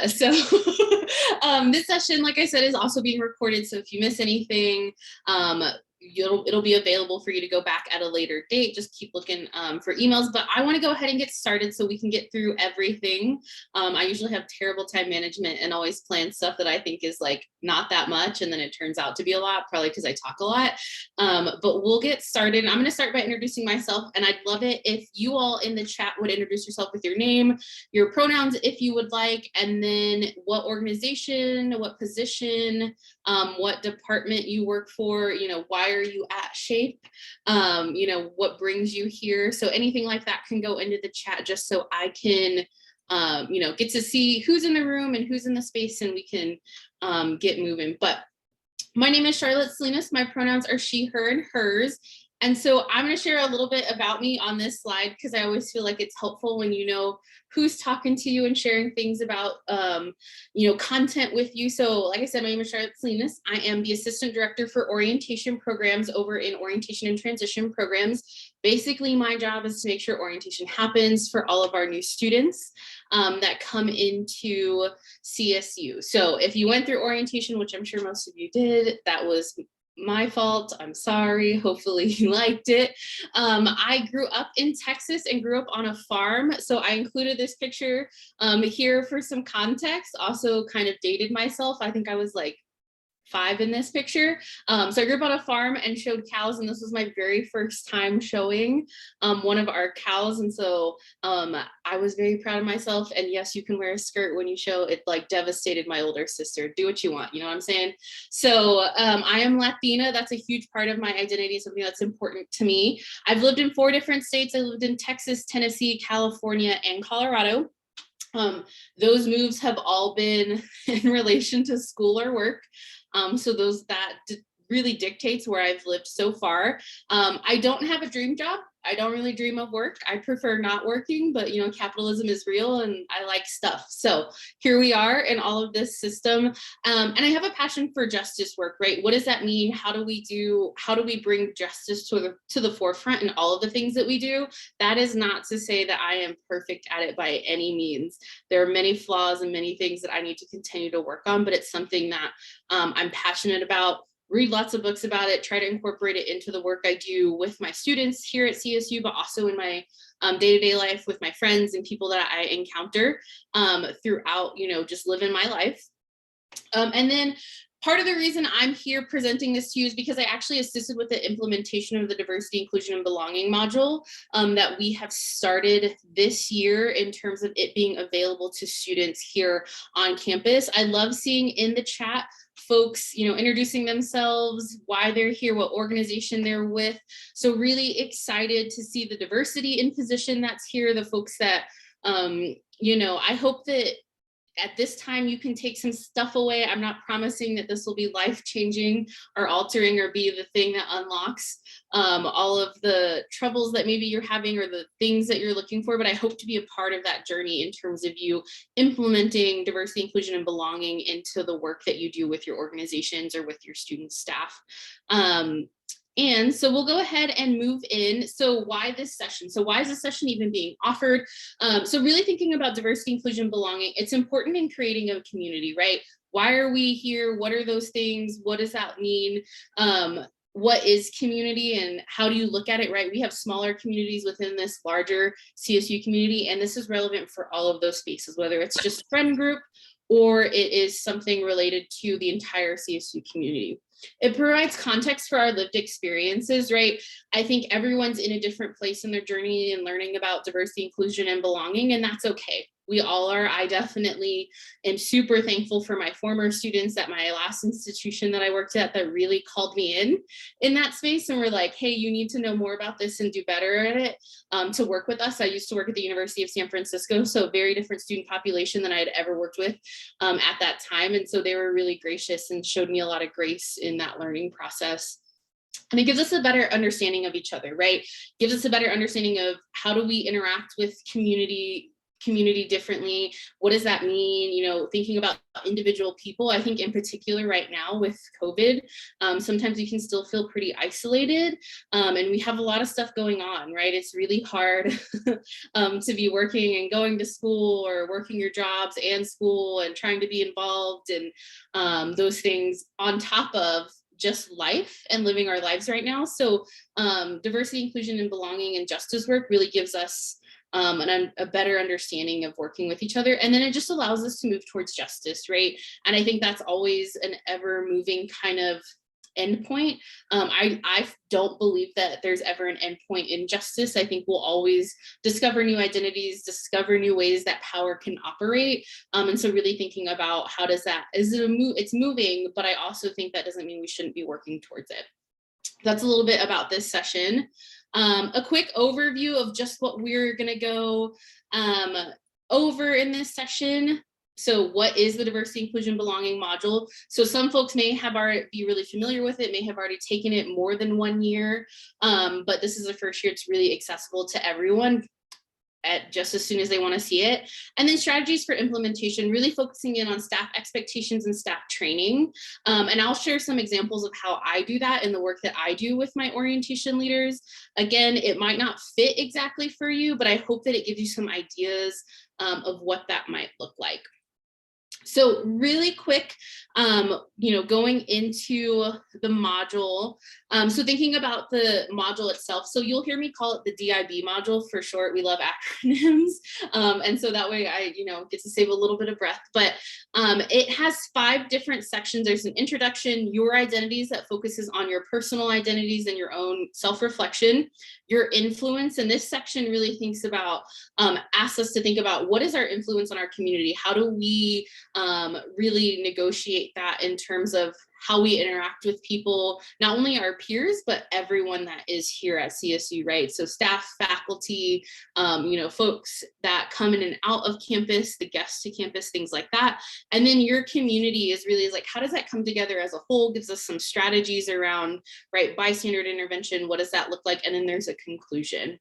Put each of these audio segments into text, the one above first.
So this session, like I said, is also being recorded. So if you miss anything, it'll be available for you to go back at a later date. Just keep looking for emails, but I want to go ahead and get started so we can get through everything. I usually have terrible time management and always plan stuff that I think is like not that much, and then it turns out to be a lot, probably because I talk a lot. But we'll get started. I'm going to start by introducing myself, and I'd love it if you all in the chat would introduce yourself with your name, your pronouns if you would like, and then what organization, what position, what department you work for, why are you at SHAPE, what brings you here. So anything like that can go into the chat just so I can, get to see who's in the room and who's in the space, and we can get moving. But my name is Charlotte Salinas. My pronouns are she, her, and hers. And so I'm going to share a little bit about me on this slide because I always feel like it's helpful when you know who's talking to you and sharing things about, content with you. So like I said, my name is Charlotte Salinas. I am the Assistant Director for Orientation Programs over in Orientation and Transition Programs. Basically, my job is to make sure orientation happens for all of our new students that come into CSU. So if you went through orientation, which I'm sure most of you did, that was my fault. I'm sorry. Hopefully you liked it. I grew up in Texas and grew up on a farm. So I included this picture here for some context. Also kind of dated myself. I think I was like 5 in this picture. So I grew up on a farm and showed cows, and this was my very first time showing one of our cows. And so I was very proud of myself. And yes, you can wear a skirt when you show. It like devastated my older sister. Do what you want, you know what I'm saying? So I am Latina. That's a huge part of my identity, something that's important to me. I've lived in 4 different states. I lived in Texas, Tennessee, California, and Colorado. Those moves have all been in relation to school or work. So that really dictates where I've lived so far. I don't have a dream job. I don't really dream of work. I prefer not working, but capitalism is real and I like stuff. So here we are in all of this system. And I have a passion for justice work, right? What does that mean? How do we bring justice to the forefront in all of the things that we do? That is not to say that I am perfect at it by any means. There are many flaws and many things that I need to continue to work on, but it's something that I'm passionate about. Read lots of books about it, try to incorporate it into the work I do with my students here at CSU, but also in my day-to-day life with my friends and people that I encounter throughout, just living my life. And then part of the reason I'm here presenting this to you is because I actually assisted with the implementation of the Diversity, Inclusion, and Belonging module that we have started this year in terms of it being available to students here on campus. I love seeing in the chat folks, introducing themselves, why they're here, what organization they're with. So really excited to see the diversity in position that's here, the folks that, I hope that at this time you can take some stuff away. I'm not promising that this will be life-changing or altering or be the thing that unlocks all of the troubles that maybe you're having or the things that you're looking for, but I hope to be a part of that journey in terms of you implementing diversity, inclusion, and belonging into the work that you do with your organizations or with your student staff. And so we'll go ahead and move in. So why this session? So why is this session even being offered? So really thinking about diversity, inclusion, belonging, it's important in creating a community, right? Why are we here? What are those things? What does that mean? What is community and how do you look at it, right? We have smaller communities within this larger CSU community, and this is relevant for all of those spaces, whether it's just friend group or it is something related to the entire CSU community. It provides context for our lived experiences, right? I think everyone's in a different place in their journey and learning about diversity, inclusion, and belonging, and that's okay. We all are. I definitely am super thankful for my former students at my last institution that I worked at that really called me in that space and were like, hey, you need to know more about this and do better at it to work with us. I used to work at the University of San Francisco, so very different student population than I had ever worked with at that time. And so they were really gracious and showed me a lot of grace in that learning process. And it gives us a better understanding of each other, right? Gives us a better understanding of how do we interact with community community differently. What does that mean? You know, thinking about individual people. I think in particular right now with COVID, sometimes you can still feel pretty isolated, and we have a lot of stuff going on, right? It's really hard to be working and going to school or working your jobs and school and trying to be involved and those things on top of just life and living our lives right now. So diversity, inclusion, and belonging and justice work really gives us a better understanding of working with each other. And then it just allows us to move towards justice, right? And I think that's always an ever moving kind of endpoint. I don't believe that there's ever an endpoint in justice. I think we'll always discover new identities, discover new ways that power can operate. And so really thinking about how does that, is it a move, it's moving, but I also think that doesn't mean we shouldn't be working towards it. That's a little bit about this session. A quick overview of just what we're gonna go over in this session. So what is the diversity, inclusion, belonging module? So some folks may have already be really familiar with it, may have already taken it more than 1 year, but this is the first year it's really accessible to everyone at just as soon as they want to see it. And then strategies for implementation, really focusing in on staff expectations and staff training. And I'll share some examples of how I do that in the work that I do with my orientation leaders. Again, it might not fit exactly for you, but I hope that it gives you some ideas of what that might look like. So really quick, you know, going into the module. So thinking about the module itself, so you'll hear me call it the DIB module for short. We love acronyms. And so that way I, you know, get to save a little bit of breath, but it has 5 different sections. There's an introduction, your identities, that focuses on your personal identities and your own self-reflection, your influence. And this section really thinks about, asks us to think about what is our influence on our community? How do we really negotiate that in terms of how we interact with people, not only our peers, but everyone that is here at CSU, right? So staff, faculty, you know, folks that come in and out of campus, the guests to campus, things like that. And then your community is really like, how does that come together as a whole? Gives us some strategies around, right, bystander intervention. What does that look like? And then there's a conclusion.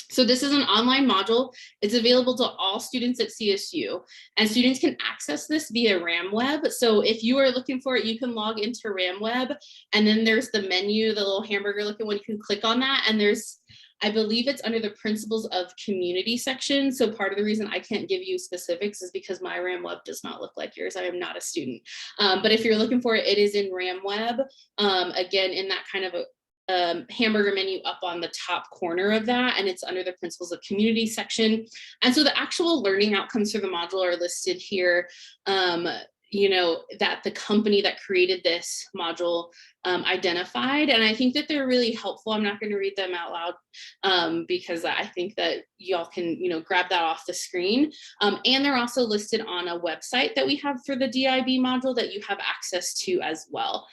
So this is an online module. It's available to all students at CSU, and students can access this via RamWeb. So if you are looking for it, you can log into RamWeb, and then there's the menu, the little hamburger looking one. You can click on that, and there's, I believe it's under the principles of community section. So part of the reason I can't give you specifics is because my RamWeb does not look like yours. I am not a student. But if you're looking for it, it is in RamWeb. Again, in that kind of a hamburger menu up on the top corner of that, and it's under the principles of community section. And so the actual learning outcomes for the module are listed here. You know, that the company that created this module identified, and I think that they're really helpful. I'm not going to read them out loud because I think that y'all can, you know, grab that off the screen. And they're also listed on a website that we have for the DIB module that you have access to as well.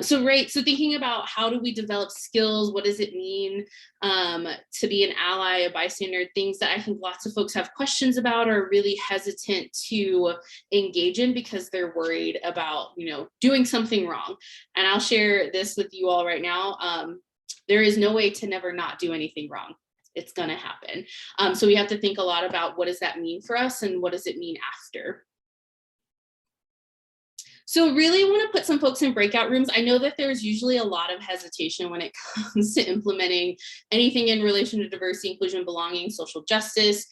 So thinking about how do we develop skills, what does it mean to be an ally, a bystander, things that I think lots of folks have questions about or really hesitant to engage in because they're worried about, you know, doing something wrong. And I'll share this with you all right now. There is no way to never not do anything wrong. It's going to happen. So we have to think a lot about what does that mean for us and what does it mean after. So really want to put some folks in breakout rooms. I know that there's usually a lot of hesitation when it comes to implementing anything in relation to diversity, inclusion, belonging, social justice,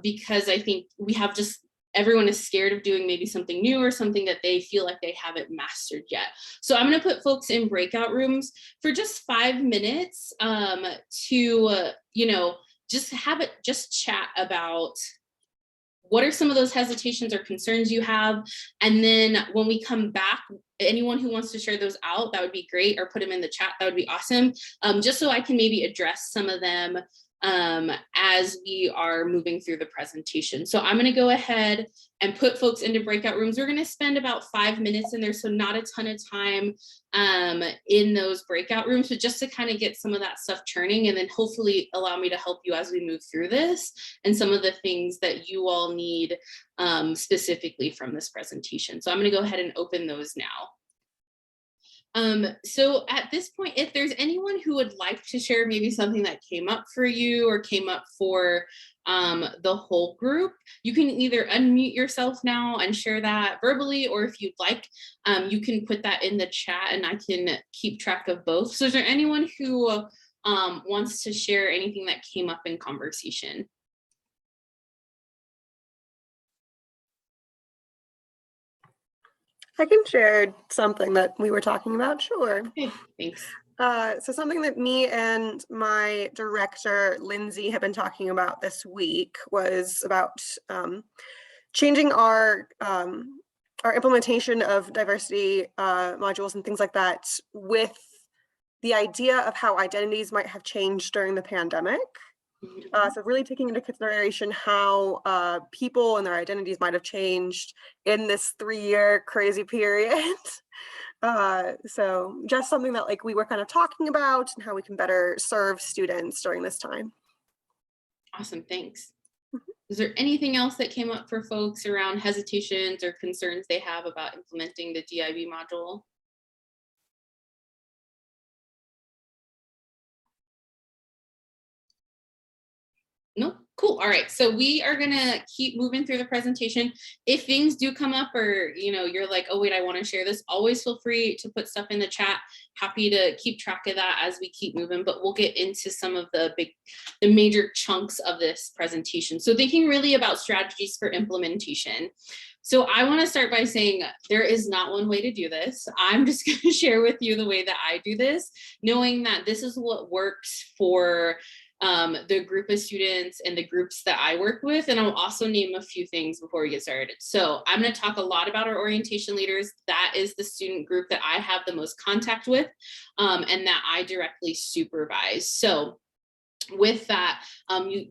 because I think we have just, everyone is scared of doing maybe something new or something that they feel like they haven't mastered yet. So I'm going to put folks in breakout rooms for just 5 minutes to, you know, just chat about what are some of those hesitations or concerns you have? And then when we come back, anyone who wants to share those out, that would be great, or put them in the chat, that would be awesome. Just so I can maybe address some of them as we are moving through the presentation. So I'm gonna go ahead and put folks into breakout rooms. We're gonna spend about 5 minutes in there, so not a ton of time in those breakout rooms, but just to kind of get some of that stuff churning and then hopefully allow me to help you as we move through this and some of the things that you all need specifically from this presentation. So I'm gonna go ahead and open those now. So at this point, if there's anyone who would like to share maybe something that came up for you or came up for the whole group, you can either unmute yourself now and share that verbally, or if you'd like, you can put that in the chat and I can keep track of both. So is there anyone who wants to share anything that came up in conversation? I can share something that we were talking about, sure. Okay, thanks. So something that me and my director, Lindsay, have been talking about this week was about changing our implementation of diversity modules and things like that, with the idea of how identities might have changed during the pandemic. So really taking into consideration how people and their identities might have changed in this 3-year crazy period. So just something that like we were kind of talking about and how we can better serve students during this time. Awesome, thanks. Is there anything else that came up for folks around hesitations or concerns they have about implementing the DIB module? No, cool. All right, so we are gonna keep moving through the presentation. If things do come up, or you're like, oh wait, I want to share this, always feel free to put stuff in the chat. Happy to keep track of that as we keep moving, but we'll get into some of the major chunks of this presentation. So thinking really about strategies for implementation. So I want to start by saying there is not one way to do this. I'm just going to share with you the way that I do this, knowing that this is what works for the group of students and the groups that I work with. And I'll also name a few things before we get started. So I'm going to talk a lot about our orientation leaders. That is the student group that I have the most contact with and that I directly supervise. So with that,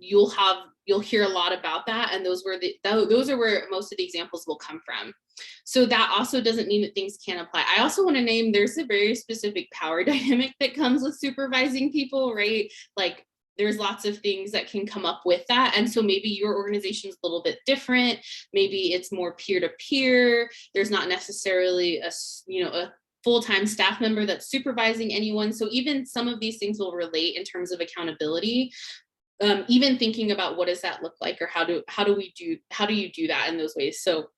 you'll hear a lot about that, and those are where most of the examples will come from. So that also doesn't mean that things can't apply. I also want to name there's a very specific power dynamic that comes with supervising people, right? Like there's lots of things that can come up with that. And so maybe your organization is a little bit different. Maybe it's more peer-to-peer. There's not necessarily a full-time staff member that's supervising anyone. So even some of these things will relate in terms of accountability. Even thinking about what does that look like, or how do you do that in those ways. So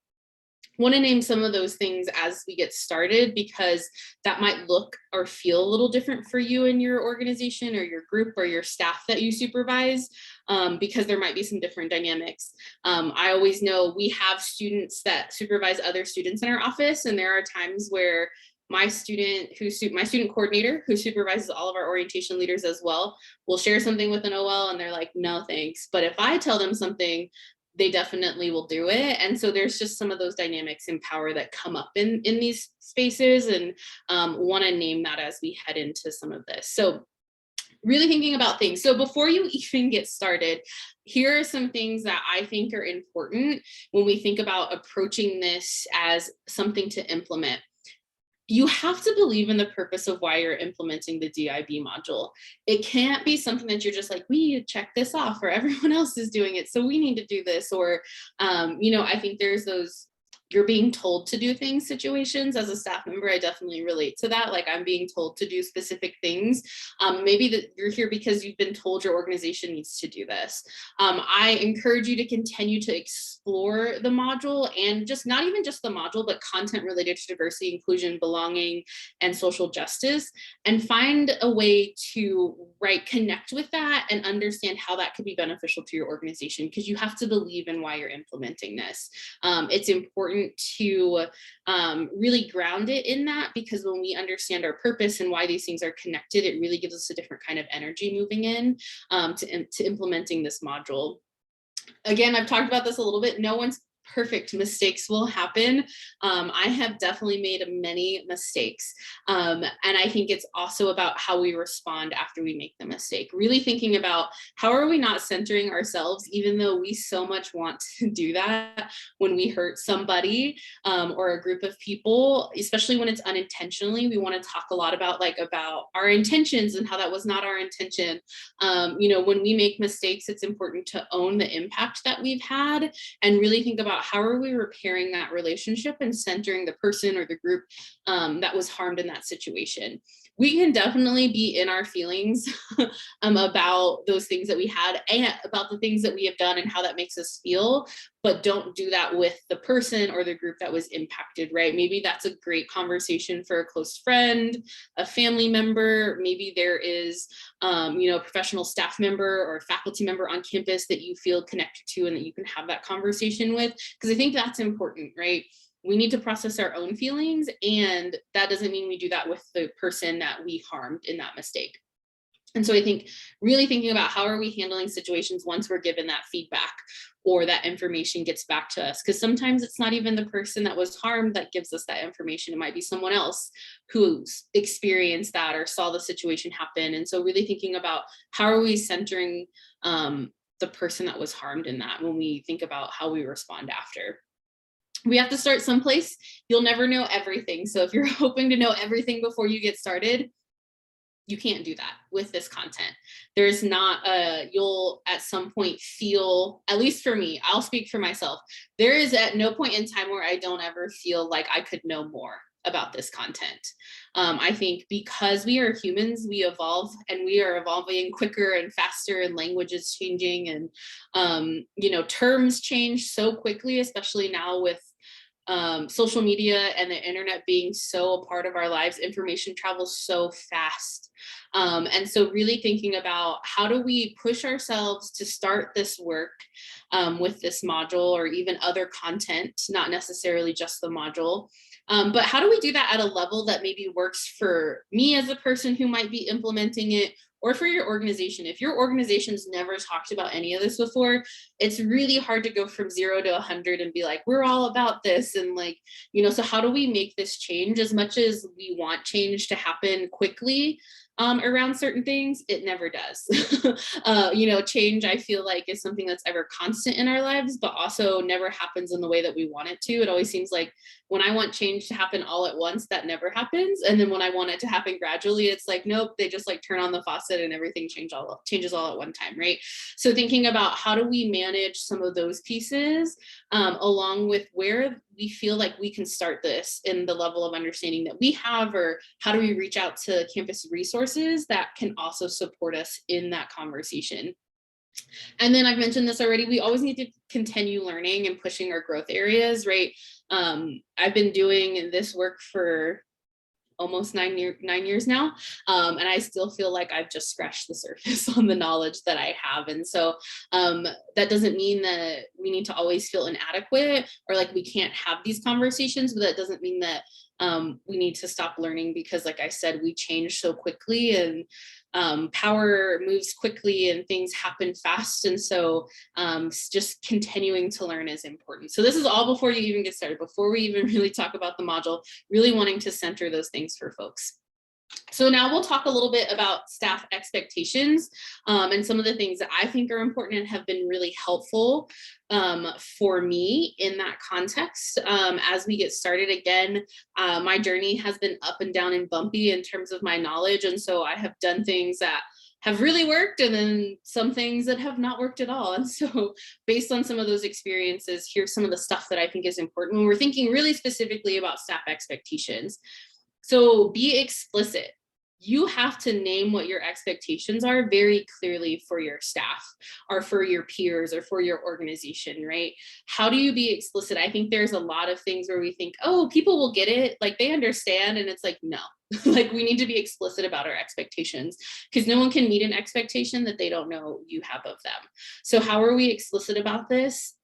want to name some of those things as we get started, because that might look or feel a little different for you and your organization or your group or your staff that you supervise, because there might be some different dynamics. I always know we have students that supervise other students in our office, and there are times where my student coordinator, who supervises all of our orientation leaders as well, will share something with an OL and they're like, no thanks. But if I tell them something, they definitely will do it. And so there's just some of those dynamics in power that come up in these spaces, and want to name that as we head into some of this. So really thinking about things. So before you even get started, here are some things that I think are important when we think about approaching this as something to implement. You have to believe in the purpose of why you're implementing the DIB module. It can't be something that you're just like, we need to check this off, or everyone else is doing it, so we need to do this. Or, I think there's those you're being told to do things situations. As a staff member, I definitely relate to that. Like I'm being told to do specific things. Maybe that you're here because you've been told your organization needs to do this. I encourage you to continue to explore the module, and just not even just the module, but content related to diversity, inclusion, belonging, and social justice, and find a way to connect with that and understand how that could be beneficial to your organization, because you have to believe in why you're implementing this. It's important to really ground it in that, because when we understand our purpose and why these things are connected, it really gives us a different kind of energy moving in to implementing this module. Again, I've talked about this a little bit. No one's perfect. Mistakes will happen. I have definitely made many mistakes. And I think it's also about how we respond after we make the mistake. Really thinking about how are we not centering ourselves, even though we so much want to do that when we hurt somebody or a group of people, especially when it's unintentionally. We want to talk a lot about our intentions and how that was not our intention. When we make mistakes, it's important to own the impact that we've had and really think about about how are we repairing that relationship and centering the person or the group that was harmed in that situation. We can definitely be in our feelings about those things that we had and about the things that we have done and how that makes us feel, but don't do that with the person or the group that was impacted, right? Maybe that's a great conversation for a close friend, a family member. Maybe there is, a professional staff member or faculty member on campus that you feel connected to and that you can have that conversation with, because I think that's important, right? We need to process our own feelings, and that doesn't mean we do that with the person that we harmed in that mistake. And so I think really thinking about how are we handling situations once we're given that feedback or that information gets back to us, because sometimes it's not even the person that was harmed that gives us that information. It might be someone else who's experienced that or saw the situation happen. And so really thinking about how are we centering the person that was harmed in that when we think about how we respond after. We have to start someplace. You'll never know everything. So if you're hoping to know everything before you get started, you can't do that with this content. There's not you'll at some point feel, at least for me, I'll speak for myself. There is at no point in time where I don't ever feel like I could know more about this content. I think because we are humans, we evolve, and we are evolving quicker and faster, and language is changing, and terms change so quickly, especially now with social media and the internet being so a part of our lives. Information travels so fast. And so really thinking about how do we push ourselves to start this work with this module or even other content, not necessarily just the module. But how do we do that at a level that maybe works for me as a person who might be implementing it, or for your organization? If your organization's never talked about any of this before, it's really hard to go from 0 to 100 and be like, we're all about this. And so how do we make this change? As much as we want change to happen quickly, around certain things, it never does. Change, I feel like, is something that's ever constant in our lives, but also never happens in the way that we want it to. It always seems like when I want change to happen all at once, that never happens. And then when I want it to happen gradually, it's like, nope, they just turn on the faucet and everything changes all at one time, right? So thinking about how do we manage some of those pieces, along with where we feel like we can start this in the level of understanding that we have, or how do we reach out to campus resources that can also support us in that conversation. And then I've mentioned this already, we always need to continue learning and pushing our growth areas, right? I've been doing this work for almost 9 years now. And I still feel like I've just scratched the surface on the knowledge that I have. And so that doesn't mean that we need to always feel inadequate or like we can't have these conversations, but that doesn't mean that we need to stop learning, because like I said, we change so quickly, and power moves quickly and things happen fast. And so just continuing to learn is important. So this is all before you even get started, before we even really talk about the module, really wanting to center those things for folks. So now we'll talk a little bit about staff expectations and some of the things that I think are important and have been really helpful for me in that context. As we get started, again, my journey has been up and down and bumpy in terms of my knowledge. And so I have done things that have really worked, and then some things that have not worked at all. And so based on some of those experiences, here's some of the stuff that I think is important when we're thinking really specifically about staff expectations. So be explicit. You have to name what your expectations are very clearly for your staff or for your peers or for your organization, right? How do you be explicit? I think there's a lot of things where we think, oh, people will get it, like they understand. And it's like, no, like we need to be explicit about our expectations, because no one can meet an expectation that they don't know you have of them. So how are we explicit about this?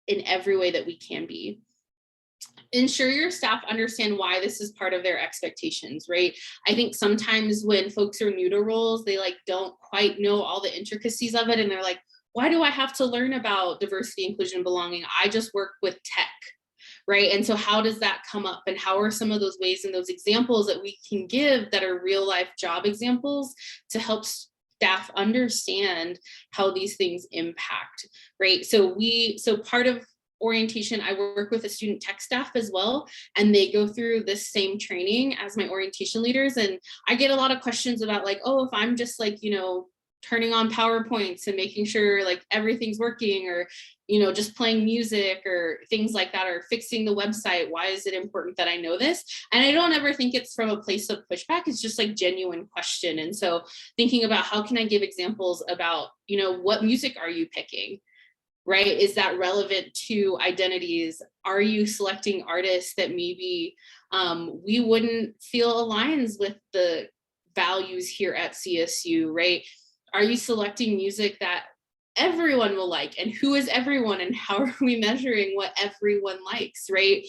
In every way that we can be. Ensure your staff understand why this is part of their expectations, right? I think sometimes when folks are new to roles, they don't quite know all the intricacies of it. And they're like, why do I have to learn about diversity, inclusion, belonging? I just work with tech, right? And so how does that come up? And how are some of those ways and those examples that we can give that are real life job examples to help staff understand how these things impact, right? So part of orientation, I work with a student tech staff as well, and they go through this same training as my orientation leaders. And I get a lot of questions about oh, if I'm just turning on PowerPoints and making sure like everything's working, or, you know, just playing music or things like that, or fixing the website. Why is it important that I know this? And I don't ever think it's from a place of pushback. It's just like genuine question. And so thinking about how can I give examples about, you know, what music are you picking? Right? Is that relevant to identities? Are you selecting artists that maybe we wouldn't feel aligns with the values here at CSU, right? Are you selecting music that everyone will like? And who is everyone, and how are we measuring what everyone likes, right?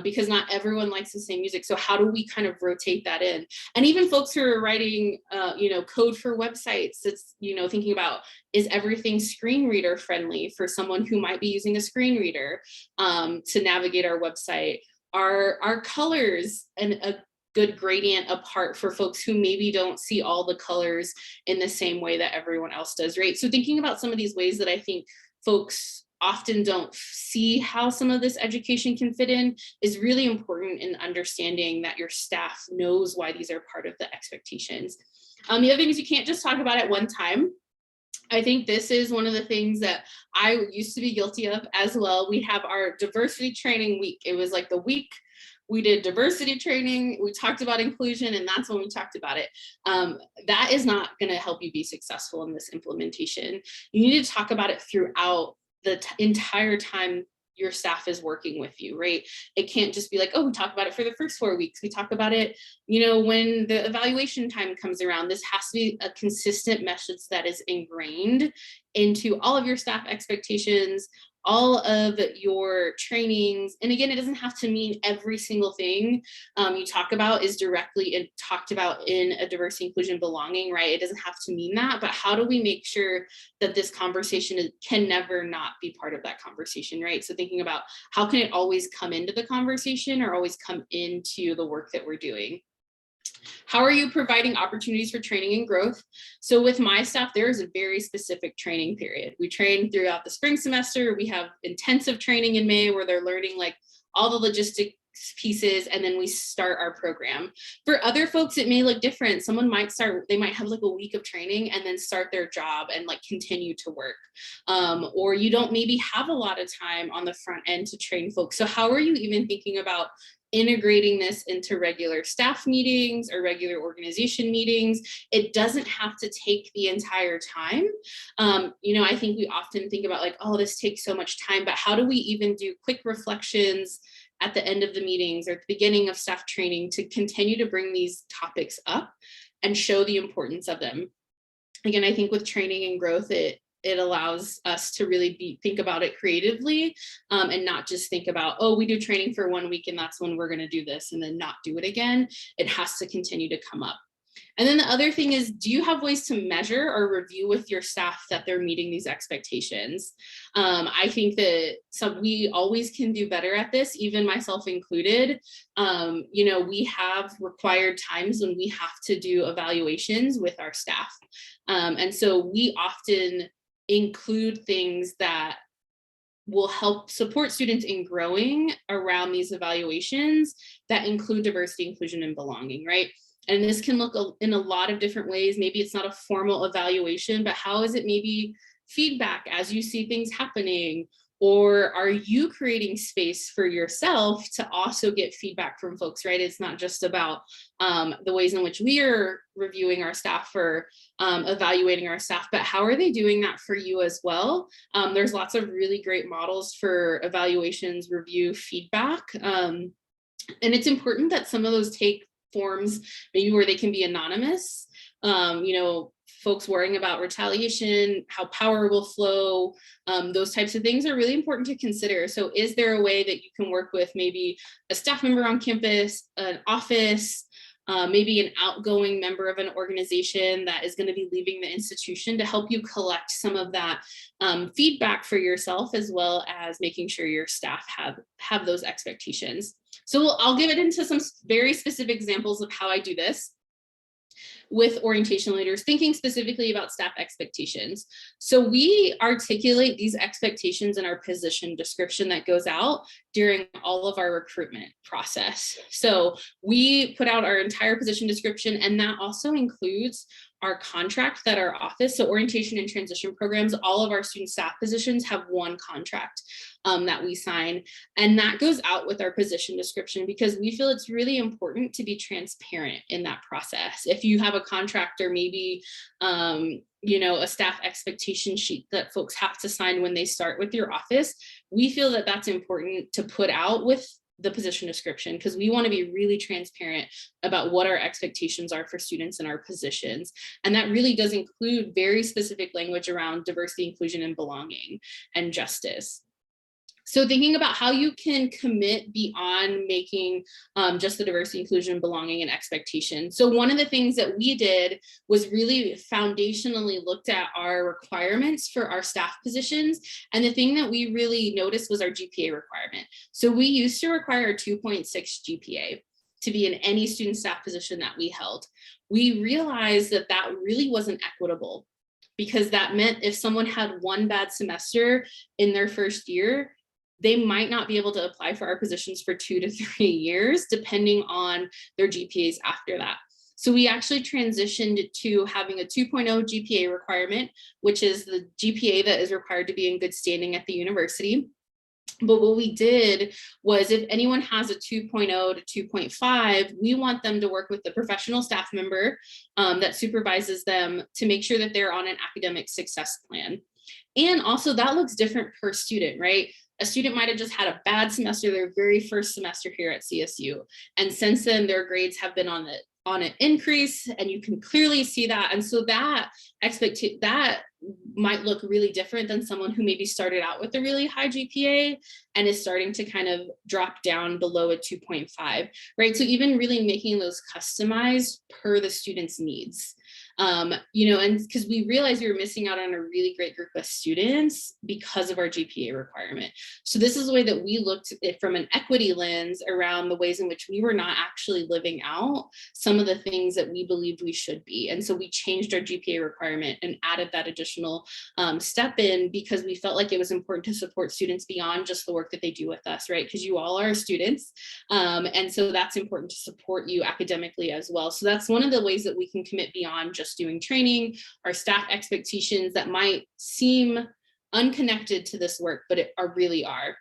Because not everyone likes the same music. So how do we kind of rotate that in? And even folks who are writing, you know, code for websites, it's, you know, thinking about, is everything screen reader friendly for someone who might be using a screen reader to navigate our website? Are our colors and a good gradient apart for folks who maybe don't see all the colors in the same way that everyone else does, right? So thinking about some of these ways that I think folks often don't see how some of this education can fit in is really important in understanding that your staff knows why these are part of the expectations. The other thing is you can't just talk about it one time. I think this is one of the things that I used to be guilty of as well. We have our diversity training week. It was like the week we did diversity training, we talked about inclusion, and that's when we talked about it. That is not going to help you be successful in this implementation. You need to talk about it throughout the entire time your staff is working with you, right? It can't just be like, oh, we talk about it for the first 4 weeks. We talk about it, you know, when the evaluation time comes around. This has to be a consistent message that is ingrained into all of your staff expectations, all of your trainings. And again, it doesn't have to mean every single thing you talk about is directly talked about in a diversity, inclusion, belonging, right? It doesn't have to mean that, but how do we make sure that this conversation can never not be part of that conversation, right? So thinking about how can it always come into the conversation or always come into the work that we're doing. How are you providing opportunities for training and growth? So with my staff, there is a very specific training period. We train throughout the spring semester. We have intensive training in May where they're learning like all the logistics pieces, and then we start our program. For other folks, it may look different. Someone might start, they might have like a week of training and then start their job and like continue to work. Or you don't maybe have a lot of time on the front end to train folks. So how are you even thinking about integrating this into regular staff meetings or regular organization meetings? It doesn't have to take the entire time. You know, I think we often think about like, oh, this takes so much time, but how do we even do quick reflections at the end of the meetings or at the beginning of staff training to continue to bring these topics up and show the importance of them? Again, I think with training and growth, it allows us to really think about it creatively and not just think about, oh, we do training for 1 week and that's when we're going to do this and then not do it again. It has to continue to come up. And then the other thing is, do you have ways to measure or review with your staff that they're meeting these expectations? I think that we always can do better at this, even myself included. You know, we have required times when we have to do evaluations with our staff. And so we often include things that will help support students in growing around these evaluations that include diversity, inclusion, and belonging, right? And this can look in a lot of different ways. Maybe it's not a formal evaluation, but how is it maybe feedback as you see things happening? Or are you creating space for yourself to also get feedback from folks, right? It's not just about the ways in which we are reviewing our staff or evaluating our staff, but how are they doing that for you as well? There's lots of really great models for evaluations, review, feedback. And it's important that some of those take forms maybe where they can be anonymous. You know, folks worrying about retaliation, how power will flow, those types of things are really important to consider. So is there a way that you can work with maybe a staff member on campus, an office, maybe an outgoing member of an organization that is going to be leaving the institution to help you collect some of that feedback for yourself, as well as making sure your staff have those expectations. So I'll give it into some very specific examples of how I do this with orientation leaders, thinking specifically about staff expectations. So we articulate these expectations in our position description that goes out during all of our recruitment process. So we put out our entire position description, and that also includes our contract that our office, so orientation and transition programs, all of our student staff positions have one contract that we sign. And that goes out with our position description because we feel it's really important to be transparent in that process. If you have a contract or maybe, you know, a staff expectation sheet that folks have to sign when they start with your office, we feel that that's important to put out with the position description because we want to be really transparent about what our expectations are for students in our positions. And that really does include very specific language around diversity, inclusion, and belonging and justice. So thinking about how you can commit beyond making just the diversity, inclusion, belonging, and expectation. So one of the things that we did was really foundationally looked at our requirements for our staff positions. And the thing that we really noticed was our GPA requirement. So we used to require a 2.6 GPA to be in any student staff position that we held. We realized that that really wasn't equitable because that meant if someone had one bad semester in their first year, they might not be able to apply for our positions for 2 to 3 years, depending on their GPAs after that. So we actually transitioned to having a 2.0 GPA requirement, which is the GPA that is required to be in good standing at the university. But what we did was if anyone has a 2.0 to 2.5, we want them to work with the professional staff member that supervises them to make sure that they're on an academic success plan. And also that looks different per student, right? A student might have just had a bad semester, their very first semester here at CSU. And since then, their grades have been on an increase, and you can clearly see that. And so that might look really different than someone who maybe started out with a really high GPA and is starting to kind of drop down below a 2.5, right? So even really making those customized per the student's needs. You know, and because we realized we were missing out on a really great group of students because of our GPA requirement. So this is the way that we looked at it from an equity lens around the ways in which we were not actually living out some of the things that we believed we should be. And so we changed our GPA requirement and added that additional step in because we felt like it was important to support students beyond just the work that they do with us, right? Because you all are students. And so that's important to support you academically as well. So that's one of the ways that we can commit beyond just doing training, our staff expectations that might seem unconnected to this work, but really are.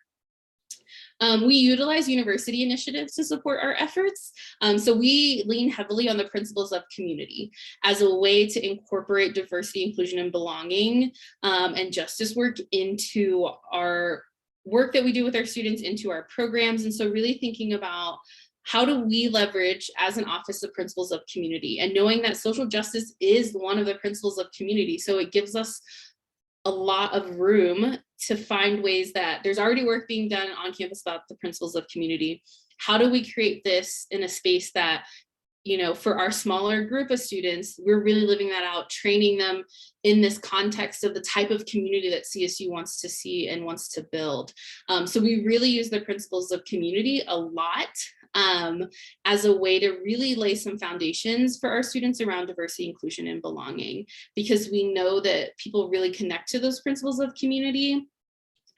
We utilize university initiatives to support our efforts. So we lean heavily on the principles of community as a way to incorporate diversity, inclusion, and belonging and justice work into our work that we do with our students, into our programs. And so really thinking about how do we leverage as an office the principles of community, and knowing that social justice is one of the principles of community. So it gives us a lot of room to find ways that there's already work being done on campus about the principles of community. How do we create this in a space that, you know, for our smaller group of students, we're really living that out, training them in this context of the type of community that CSU wants to see and wants to build. So we really use the principles of community a lot as a way to really lay some foundations for our students around diversity, inclusion, and belonging, because we know that people really connect to those principles of community.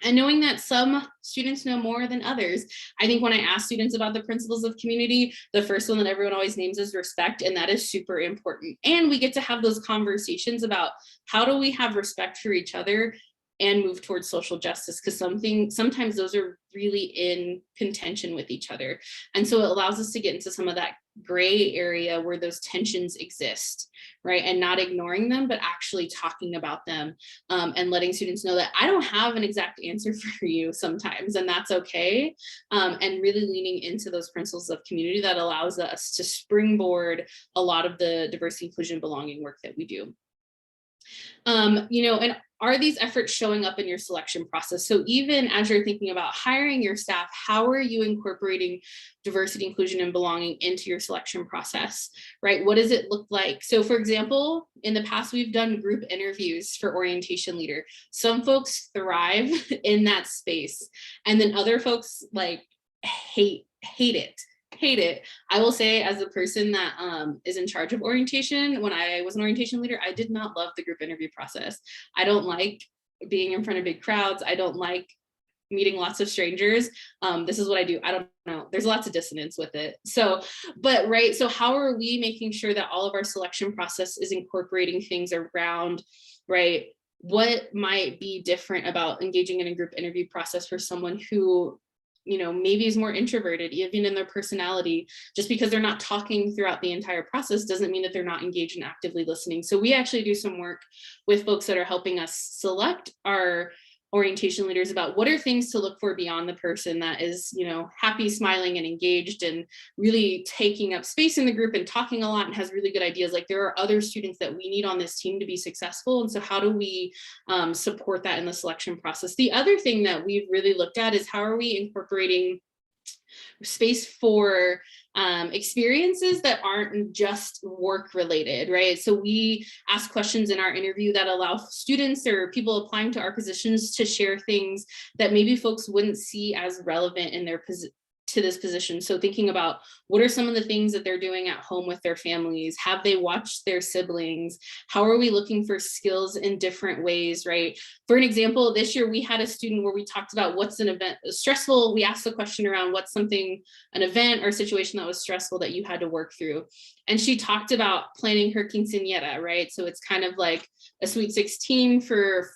And knowing that some students know more than others. I think when I ask students about the principles of community, the first one that everyone always names is respect, and that is super important. And we get to have those conversations about how do we have respect for each other and move towards social justice, because sometimes those are really in contention with each other. And so it allows us to get into some of that gray area where those tensions exist, right? And not ignoring them, but actually talking about them and letting students know that I don't have an exact answer for you sometimes, and that's okay. And really leaning into those principles of community that allows us to springboard a lot of the diversity, inclusion, belonging work that we do. You know, and are these efforts showing up in your selection process? So even as you're thinking about hiring your staff, how are you incorporating diversity, inclusion, and belonging into your selection process, right? What does it look like? So for example, in the past, we've done group interviews for orientation leader. Some folks thrive in that space, and then other folks like hate it. I will say, as a person that is in charge of orientation, when I was an orientation leader, I did not love the group interview process. I don't like being in front of big crowds. I don't like meeting lots of strangers. This is what I do. I don't know. There's lots of dissonance with it. So, but right. So how are we making sure that all of our selection process is incorporating things around, right? What might be different about engaging in a group interview process for someone who, you know, maybe is more introverted, even in their personality. Just because they're not talking throughout the entire process doesn't mean that they're not engaged and actively listening. So we actually do some work with folks that are helping us select our orientation leaders about what are things to look for beyond the person that is, you know, happy, smiling, and engaged and really taking up space in the group and talking a lot and has really good ideas. Like, there are other students that we need on this team to be successful. And so how do we support that in the selection process? The other thing that we've really looked at is how are we incorporating space for experiences that aren't just work related, right? So we ask questions in our interview that allow students or people applying to our positions to share things that maybe folks wouldn't see as relevant in their to this position. So thinking about what are some of the things that they're doing at home with their families? Have they watched their siblings? How are we looking for skills in different ways, right? For an example, this year we had a student where we talked about what's an event stressful. We asked the question around what's something, an event or situation that was stressful that you had to work through. And she talked about planning her quinceañera, right? So it's kind of like a sweet 16 for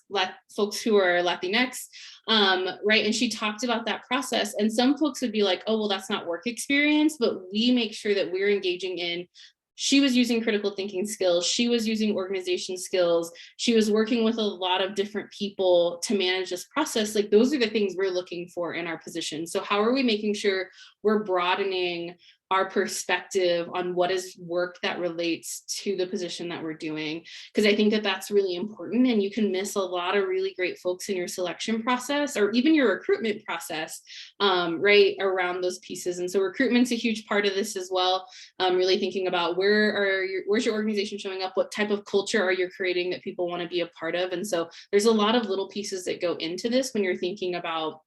folks who are Latinx. Right. And she talked about that process. And some folks would be like, oh, well, that's not work experience, but we make sure that we're engaging in, she was using critical thinking skills. She was using organization skills. She was working with a lot of different people to manage this process. Like, those are the things we're looking for in our position. So how are we making sure we're broadening our perspective on what is work that relates to the position that we're doing? Because I think that that's really important, and you can miss a lot of really great folks in your selection process or even your recruitment process, right around those pieces. And so recruitment's a huge part of this as well. Really thinking about where's your organization showing up? What type of culture are you creating that people want to be a part of? And so there's a lot of little pieces that go into this when you're thinking about,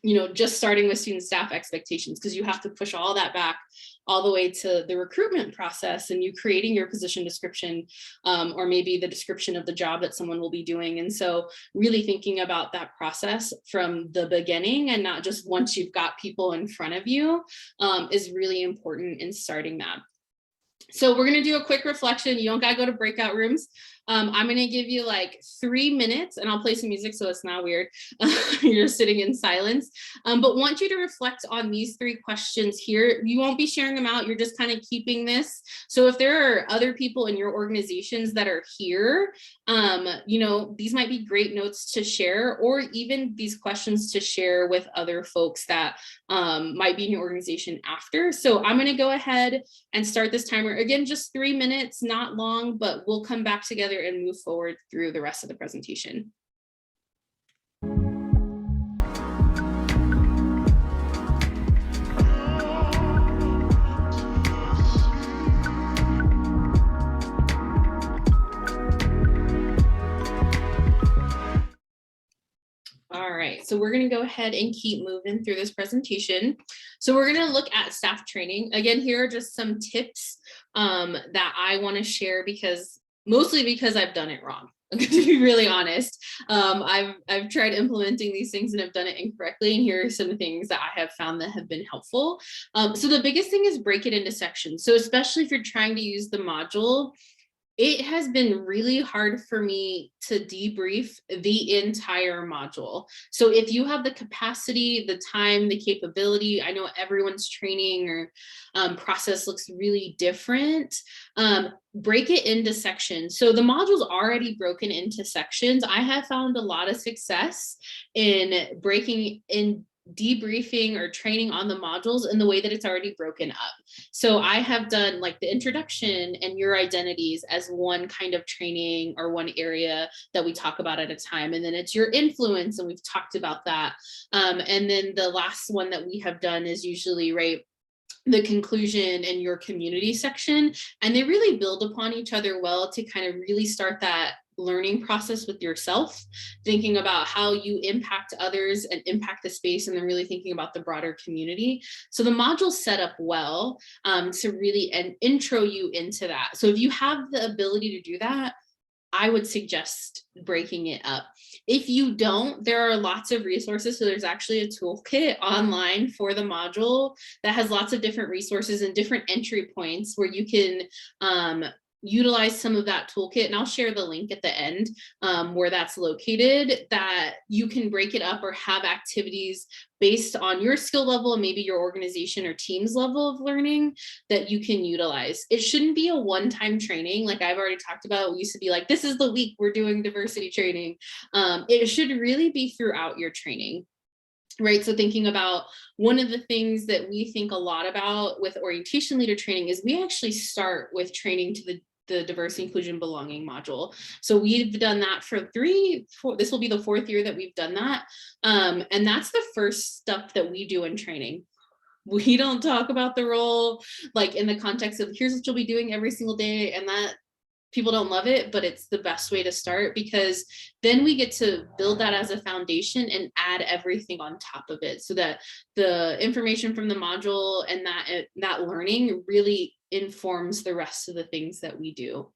you know, just starting with student staff expectations, because you have to push all that back all the way to the recruitment process and you creating your position description, or maybe the description of the job that someone will be doing. And so really thinking about that process from the beginning and not just once you've got people in front of you, is really important in starting that. So we're going to do a quick reflection. You don't got to go to breakout rooms. I'm going to give you like 3 minutes and I'll play some music so it's not weird. You're just sitting in silence. But want you to reflect on these 3 questions here. You won't be sharing them out. You're just kind of keeping this. So if there are other people in your organizations that are here, you know, these might be great notes to share, or even these questions to share with other folks that might be in your organization after. So I'm going to go ahead and start this timer. Again, just 3 minutes, not long, but we'll come back together and move forward through the rest of the presentation. All right, so we're going to go ahead and keep moving through this presentation. So we're going to look at staff training. Again, here are just some tips that I want to share, mostly because I've done it wrong. To be really honest, I've tried implementing these things and I've done it incorrectly. And here are some things that I have found that have been helpful. So the biggest thing is break it into sections. So especially if you're trying to use the module, it has been really hard for me to debrief the entire module. So if you have the capacity, the time, the capability, I know everyone's training or process looks really different, break it into sections. So the module's already broken into sections. I have found a lot of success in breaking in debriefing or training on the modules in the way that it's already broken up. So I have done like the introduction and your identities as one kind of training or one area that we talk about at a time. And then it's your influence, and we've talked about that. And then the last one that we have done is usually, right, the conclusion and your community section. And they really build upon each other well to kind of really start that learning process with yourself, thinking about how you impact others and impact the space, and then really thinking about the broader community. So the module's set up well to really intro you into that. So if you have the ability to do that, I would suggest breaking it up. If you don't, there are lots of resources. So there's actually a toolkit online for the module that has lots of different resources and different entry points where you can utilize some of that toolkit. And I'll share the link at the end where that's located, that you can break it up or have activities based on your skill level and maybe your organization or team's level of learning that you can utilize. It shouldn't be a one-time training. Like I've already talked about, we used to be like, this is the week we're doing diversity training. It should really be throughout your training. Right. So thinking about one of the things that we think a lot about with orientation leader training is we actually start with training to the diversity, inclusion, belonging module. So we've done that for this will be the 4th year that we've done that. And that's the first stuff that we do in training. We don't talk about the role like in the context of here's what you'll be doing every single day, and that people don't love it, but it's the best way to start, because then we get to build that as a foundation and add everything on top of it so that the information from the module and that learning really informs the rest of the things that we do.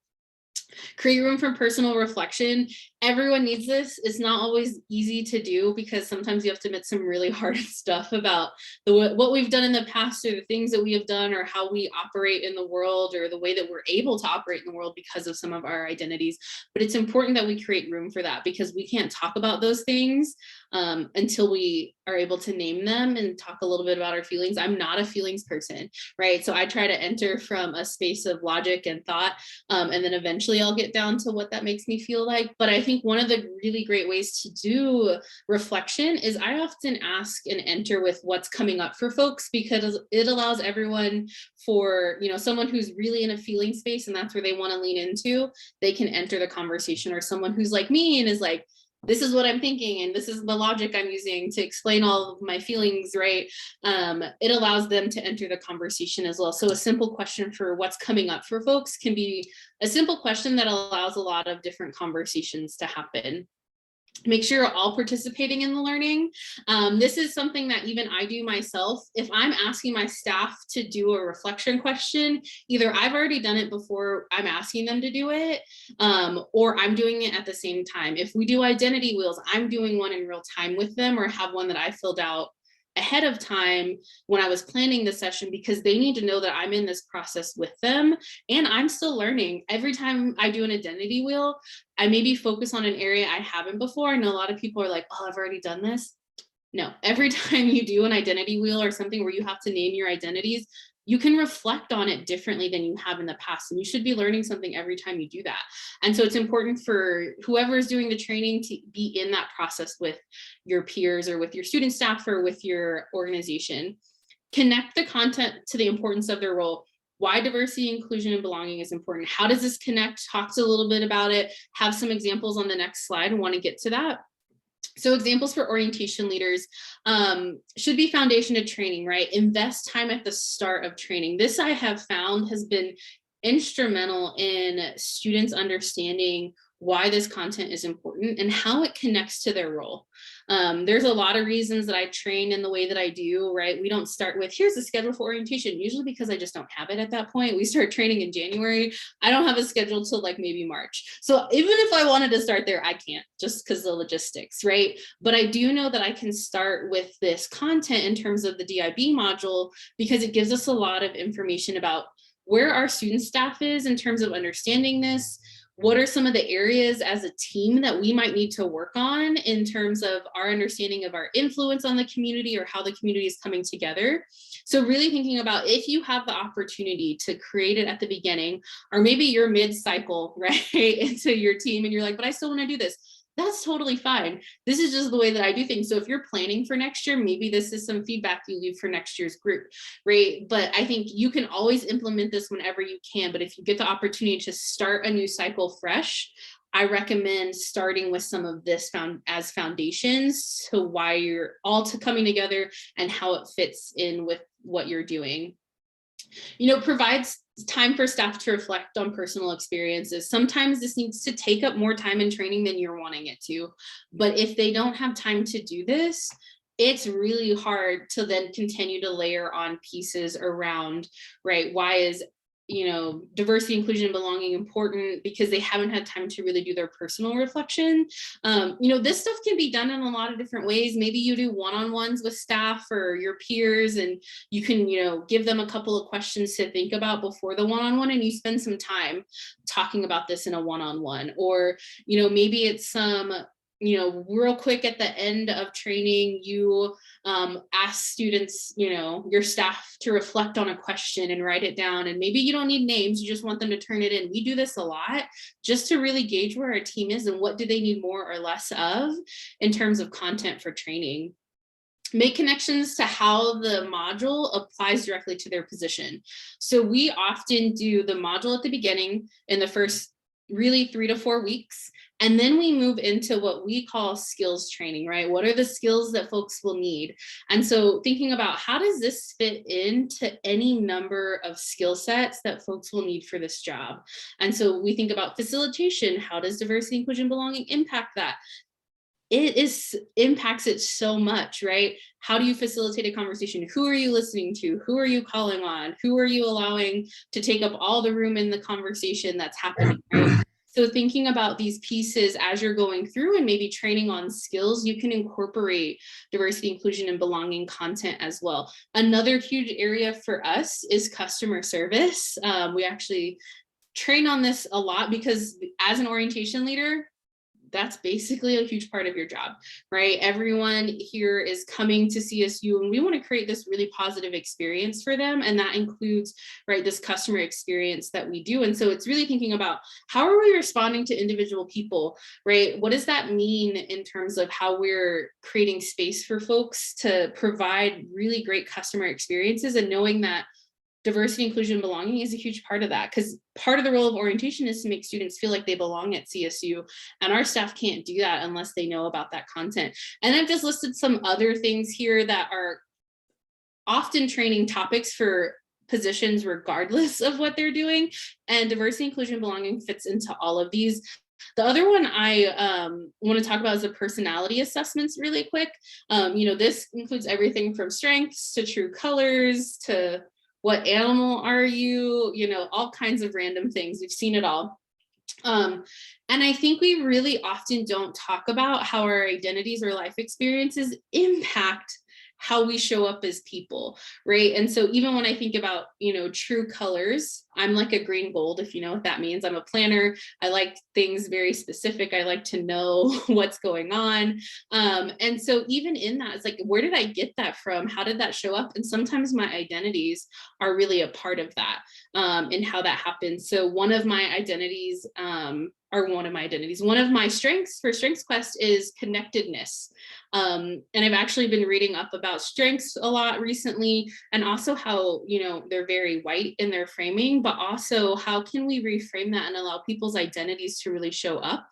Create room for personal reflection. Everyone needs this. It's not always easy to do because sometimes you have to admit some really hard stuff about what we've done in the past or the things that we have done or how we operate in the world or the way that we're able to operate in the world because of some of our identities. But it's important that we create room for that because we can't talk about those things until we are able to name them and talk a little bit about our feelings. I'm not a feelings person, right? So I try to enter from a space of logic and thought, and then eventually I'll get down to what that makes me feel like. But I think one of the really great ways to do reflection is I often ask and enter with what's coming up for folks, because it allows everyone, for someone who's really in a feeling space and that's where they want to lean into, they can enter the conversation, or someone who's like me and is like, this is what I'm thinking and this is the logic I'm using to explain all of my feelings, right? It allows them to enter the conversation as well. So a simple question for what's coming up for folks can be a simple question that allows a lot of different conversations to happen. Make sure you're all participating in the learning. This is something that even I do myself. If I'm asking my staff to do a reflection question, either I've already done it before I'm asking them to do it, or I'm doing it at the same time. If we do identity wheels, I'm doing one in real time with them, or have one that I filled out ahead of time when I was planning the session, because they need to know that I'm in this process with them and I'm still learning. Every time I do an identity wheel, I maybe focus on an area I haven't before. I know a lot of people are like, oh, I've already done this. No, every time you do an identity wheel or something where you have to name your identities, you can reflect on it differently than you have in the past. And you should be learning something every time you do that. And so it's important for whoever is doing the training to be in that process with your peers or with your student staff or with your organization. Connect the content to the importance of their role. Why diversity, inclusion, and belonging is important. How does this connect? Talk a little bit about it. Have some examples on the next slide. I want to get to that. So examples for orientation leaders should be foundation to training, right? Invest time at the start of training. This I have found has been instrumental in students understanding why this content is important and how it connects to their role. There's a lot of reasons that I train in the way that I do, right? We don't start with, here's the schedule for orientation, usually because I just don't have it at that point. We start training in January. I don't have a schedule till like maybe March. So even if I wanted to start there, I can't, just because the logistics, right? But I do know that I can start with this content in terms of the DIB module, because it gives us a lot of information about where our student staff is in terms of understanding this. What are some of the areas as a team that we might need to work on in terms of our understanding of our influence on the community or how the community is coming together? So really thinking about, if you have the opportunity to create it at the beginning, or maybe you're mid-cycle, right, into your team and you're like, but I still want to do this. That's totally fine. This is just the way that I do things. So if you're planning for next year, maybe this is some feedback you leave for next year's group, right? But I think you can always implement this whenever you can. But if you get the opportunity to start a new cycle fresh, I recommend starting with some of this as foundations to why you're all coming together and how it fits in with what you're doing. Provides time for staff to reflect on personal experiences. Sometimes this needs to take up more time in training than you're wanting it to. But if they don't have time to do this, it's really hard to then continue to layer on pieces around, right? Why is diversity, inclusion, and belonging important because they haven't had time to really do their personal reflection. This stuff can be done in a lot of different ways. Maybe you do one-on-ones with staff or your peers, and you can, give them a couple of questions to think about before the one-on-one, and you spend some time talking about this in a one-on-one. Or, maybe it's some real quick at the end of training, you ask students, your staff to reflect on a question and write it down. And maybe you don't need names, you just want them to turn it in. We do this a lot just to really gauge where our team is and what do they need more or less of in terms of content for training. Make connections to how the module applies directly to their position. So we often do the module at the beginning in the first really 3 to 4 weeks. And then we move into what we call skills training, right? What are the skills that folks will need? And so thinking about how does this fit into any number of skill sets that folks will need for this job? And so we think about facilitation. How does diversity, inclusion, belonging impact that? Impacts it so much, right? How do you facilitate a conversation? Who are you listening to? Who are you calling on? Who are you allowing to take up all the room in the conversation that's happening, right? So thinking about these pieces as you're going through and maybe training on skills, you can incorporate diversity, inclusion, and belonging content as well. Another huge area for us is customer service. We actually train on this a lot because as an orientation leader, that's basically a huge part of your job, right? Everyone here is coming to CSU and we want to create this really positive experience for them. And that includes, right, this customer experience that we do. And so it's really thinking about how are we responding to individual people, right? What does that mean in terms of how we're creating space for folks to provide really great customer experiences, and knowing that diversity, inclusion, belonging is a huge part of that, because part of the role of orientation is to make students feel like they belong at CSU, and our staff can't do that unless they know about that content. And I've just listed some other things here that are often training topics for positions regardless of what they're doing, and diversity, inclusion, belonging fits into all of these. The other one I want to talk about is the personality assessments really quick. This includes everything from strengths to true colors to what animal are you, all kinds of random things. We've seen it all. And I think we really often don't talk about how our identities or life experiences impact how we show up as people, right? And so even when I think about, true colors, I'm like a green gold, if you know what that means. I'm a planner. I like things very specific. I like to know what's going on. And so even in that, it's like, where did I get that from? How did that show up? And sometimes my identities are really a part of that, and how that happens. So one of my strengths for Strengths Quest is connectedness. And I've actually been reading up about strengths a lot recently, and also how, they're very white in their framing, but also how can we reframe that and allow people's identities to really show up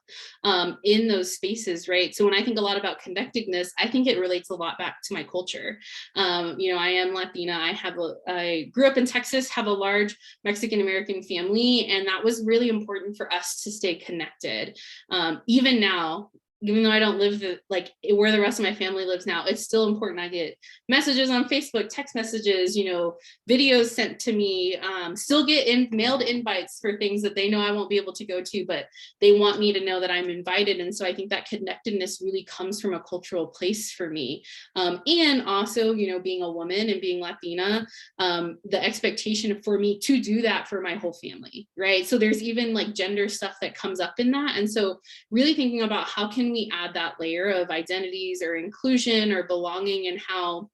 in those spaces, right? So when I think a lot about connectedness, I think it relates a lot back to my culture. I am Latina. I grew up in Texas, have a large Mexican American family, and that was really important for us to stay connected. Even now, even though I don't live where the rest of my family lives now, it's still important. I get messages on Facebook, text messages, videos sent to me, still get mailed invites for things that they know I won't be able to go to, but they want me to know that I'm invited. And so I think that connectedness really comes from a cultural place for me. And also, being a woman and being Latina, the expectation for me to do that for my whole family, right? So there's even like gender stuff that comes up in that. And so really thinking about how can we add that layer of identities or inclusion or belonging, and how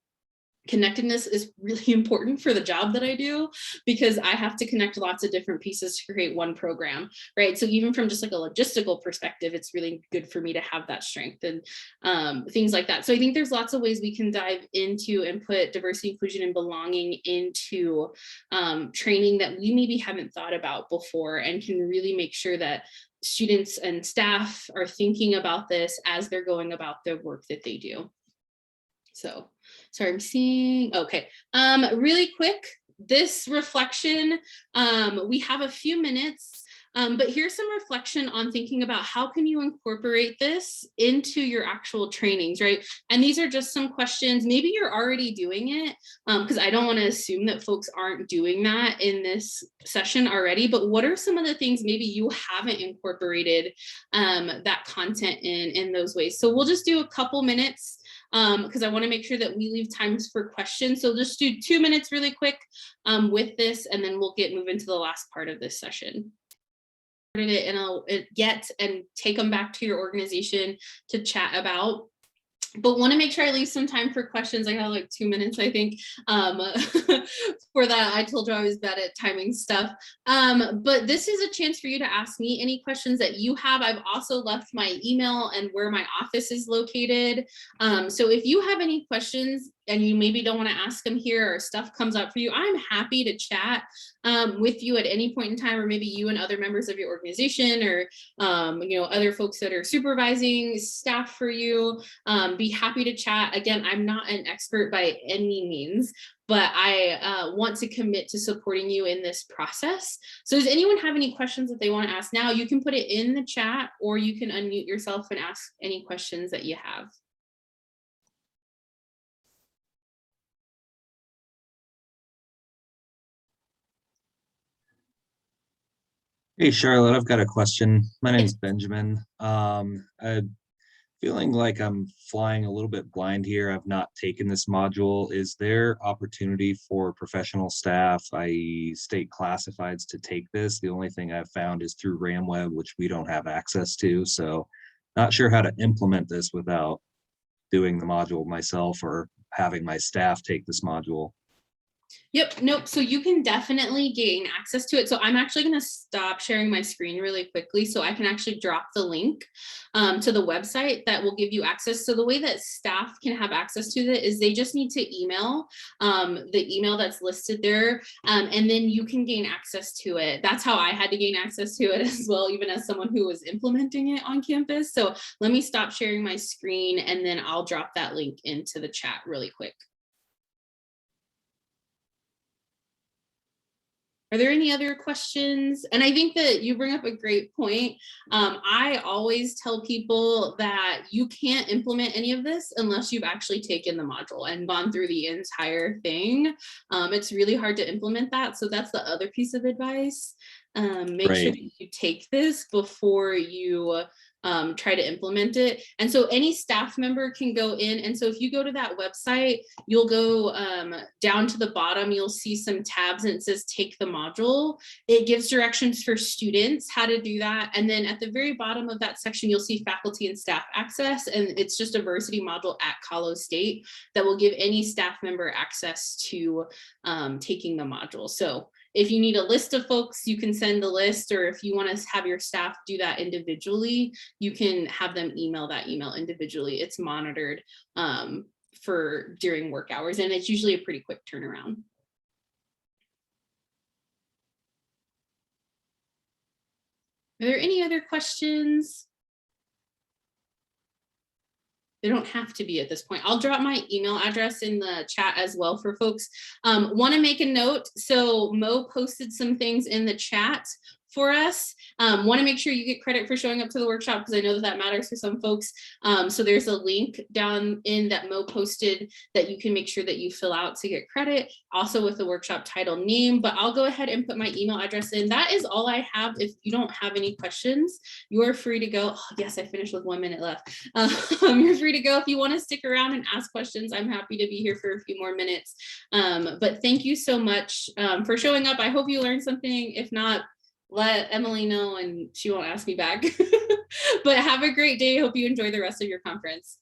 connectedness is really important for the job that I do, because I have to connect lots of different pieces to create one program, right? So even from just like a logistical perspective, it's really good for me to have that strength and things like that. So I think there's lots of ways we can dive into and put diversity, inclusion, and belonging into training that we maybe haven't thought about before, and can really make sure that students and staff are thinking about this as they're going about the work that they do. So, sorry, I'm seeing, okay. Really quick, this reflection, we have a few minutes. But here's some reflection on thinking about how can you incorporate this into your actual trainings, right? And these are just some questions. Maybe you're already doing it, because I don't want to assume that folks aren't doing that in this session already, but what are some of the things maybe you haven't incorporated that content in those ways? So we'll just do a couple minutes because I want to make sure that we leave times for questions. So just do 2 minutes really quick with this, and then we'll move into the last part of this session. It and get and take them back to your organization to chat about, but want to make sure I leave some time for questions. I got like 2 minutes, I think, for that. I told you I was bad at timing stuff, but this is a chance for you to ask me any questions that you have. I've also left my email and where my office is located, so if you have any questions and you maybe don't want to ask them here or stuff comes up for you, I'm happy to chat with you at any point in time, or maybe you and other members of your organization, or other folks that are supervising staff for you. Be happy to chat. Again, I'm not an expert by any means, but I want to commit to supporting you in this process. So does anyone have any questions that they want to ask now? You can put it in the chat, or you can unmute yourself and ask any questions that you have. Hey, Charlotte, I've got a question. My name is Benjamin. I'm feeling like I'm flying a little bit blind here. I've not taken this module. Is there opportunity for professional staff, i.e. state classifieds, to take this? The only thing I've found is through RamWeb, which we don't have access to. So not sure how to implement this without doing the module myself or having my staff take this module. Yep, nope. So you can definitely gain access to it. So I'm actually going to stop sharing my screen really quickly so I can actually drop the link to the website that will give you access. So the way that staff can have access to it is they just need to email the email that's listed there, and then you can gain access to it. That's how I had to gain access to it as well, even as someone who was implementing it on campus. So let me stop sharing my screen, and then I'll drop that link into the chat really quick. Are there any other questions? And I think that you bring up a great point. I always tell people that you can't implement any of this unless you've actually taken the module and gone through the entire thing. It's really hard to implement that. So that's the other piece of advice. Make sure that you take this before you try to implement it. And so any staff member can go in. And so if you go to that website, you'll go down to the bottom, you'll see some tabs and it says take the module. It gives directions for students how to do that. And then at the very bottom of that section, you'll see faculty and staff access. And it's just a diversity module at Colorado State that will give any staff member access to taking the module. So if you need a list of folks, you can send a list, or if you want to have your staff do that individually, you can have them email that email individually. It's monitored for during work hours, and it's usually a pretty quick turnaround. Are there any other questions? They don't have to be at this point. I'll drop my email address in the chat as well for folks. Want to make a note. So Mo posted some things in the chat for us. Want to make sure you get credit for showing up to the workshop, because I know that that matters for some folks. So there's a link down in that Mo posted that you can make sure that you fill out to get credit, also with the workshop title name. But I'll go ahead and put my email address in. That is all I have. If you don't have any questions, you're free to go. Oh, yes, I finished with 1 minute left. You're free to go. If you want to stick around and ask questions, I'm happy to be here for a few more minutes. But thank you so much for showing up. I hope you learned something. If not, let Emily know and she won't ask me back. But have a great day. Hope you enjoy the rest of your conference.